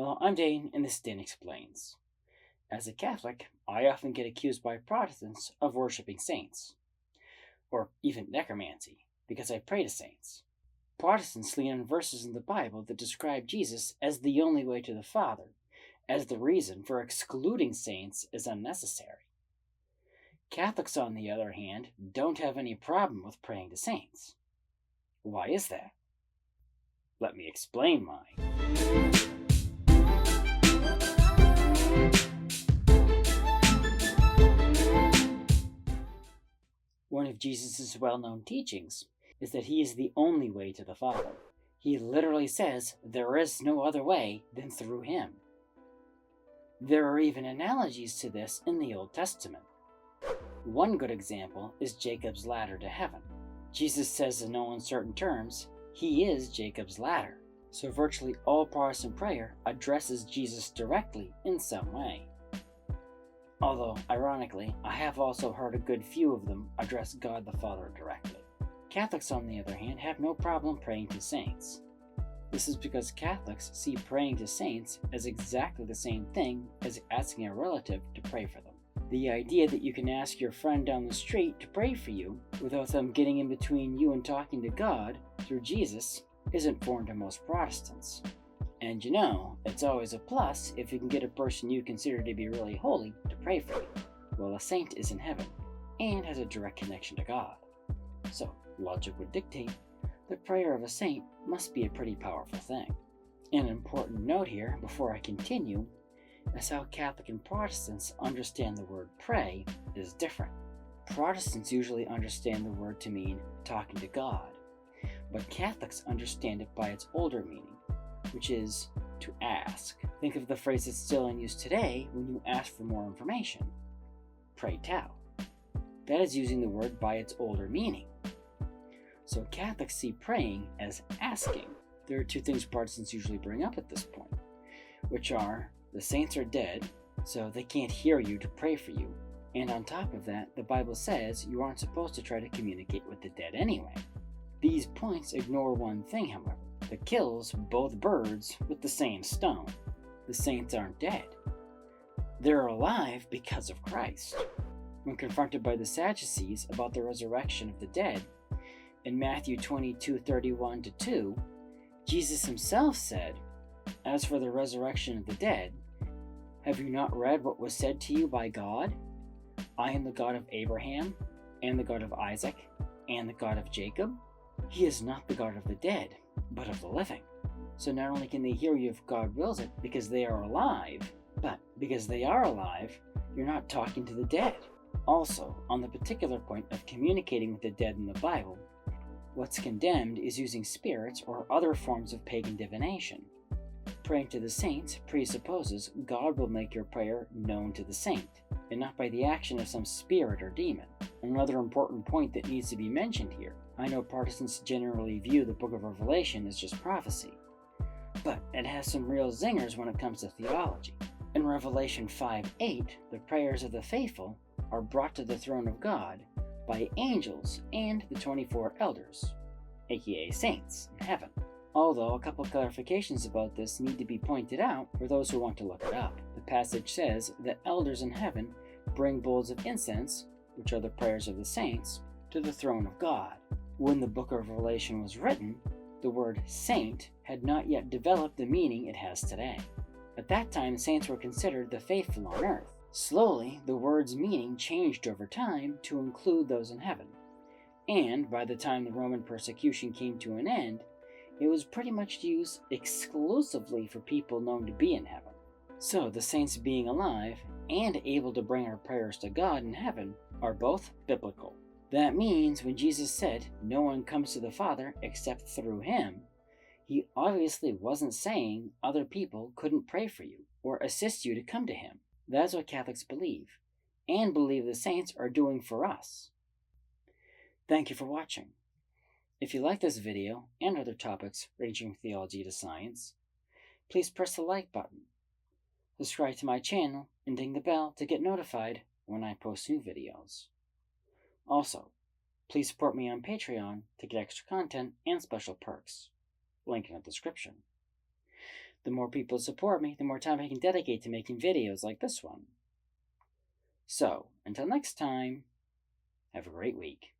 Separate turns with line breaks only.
Hello, I'm Dane, and this is Dan Explains. As a Catholic, I often get accused by Protestants of worshipping saints, or even necromancy, because I pray to saints. Protestants lean on verses in the Bible that describe Jesus as the only way to the Father, as the reason for excluding saints is unnecessary. Catholics, on the other hand, don't have any problem with praying to saints. Why is that? Let me explain mine. One of Jesus' well-known teachings is that he is the only way to the Father. He literally says there is no other way than through him. There are even analogies to this in the Old Testament. One good example is Jacob's ladder to heaven. Jesus says in no uncertain terms, he is Jacob's ladder. So virtually all Protestant prayer addresses Jesus directly in some way. Although, ironically, I have also heard a good few of them address God the Father directly. Catholics, on the other hand, have no problem praying to saints. This is because Catholics see praying to saints as exactly the same thing as asking a relative to pray for them. The idea that you can ask your friend down the street to pray for you without them getting in between you and talking to God through Jesus isn't foreign to most Protestants. And you know, it's always a plus if you can get a person you consider to be really holy to pray for you. Well, a saint is in heaven and has a direct connection to God. So, logic would dictate the prayer of a saint must be a pretty powerful thing. An important note here before I continue is how Catholic and Protestants understand the word pray is different. Protestants usually understand the word to mean talking to God, but Catholics understand it by its older meaning, which is to ask. Think of the phrase that's still in use today when you ask for more information. Pray tell. That is using the word by its older meaning. So Catholics see praying as asking. There are two things Protestants usually bring up at this point, which are the saints are dead, so they can't hear you to pray for you. And on top of that, the Bible says you aren't supposed to try to communicate with the dead anyway. These points ignore one thing, however, that kills both birds with the same stone. The saints aren't dead. They're alive because of Christ. When confronted by the Sadducees about the resurrection of the dead, in Matthew 22:31-2, Jesus himself said, "As for the resurrection of the dead, have you not read what was said to you by God? I am the God of Abraham, and the God of Isaac, and the God of Jacob." He is not the God of the dead, but of the living. So not only can they hear you if God wills it because they are alive, but because they are alive, you're not talking to the dead. Also, on the particular point of communicating with the dead in the Bible, what's condemned is using spirits or other forms of pagan divination. Praying to the saints presupposes God will make your prayer known to the saint, and not by the action of some spirit or demon. Another important point that needs to be mentioned here. I know Protestants generally view the book of Revelation as just prophecy, but it has some real zingers when it comes to theology. In Revelation 5:8, the prayers of the faithful are brought to the throne of God by angels and the 24 elders, aka saints, in heaven. Although a couple clarifications about this need to be pointed out for those who want to look it up. The passage says that elders in heaven bring bowls of incense, which are the prayers of the saints, to the throne of God. When the book of Revelation was written, the word saint had not yet developed the meaning it has today. At that time, saints were considered the faithful on earth. Slowly, the word's meaning changed over time to include those in heaven. And by the time the Roman persecution came to an end, it was pretty much used exclusively for people known to be in heaven. So the saints being alive and able to bring our prayers to God in heaven are both biblical. That means when Jesus said, "No one comes to the Father except through him," he obviously wasn't saying other people couldn't pray for you or assist you to come to him. That's what Catholics believe, and believe the saints are doing for us. Thank you for watching. If you like this video and other topics ranging from theology to science, please press the like button, subscribe to my channel, and ding the bell to get notified when I post new videos. Also, please support me on Patreon to get extra content and special perks. Link in the description. The more people support me, the more time I can dedicate to making videos like this one. So, until next time, have a great week.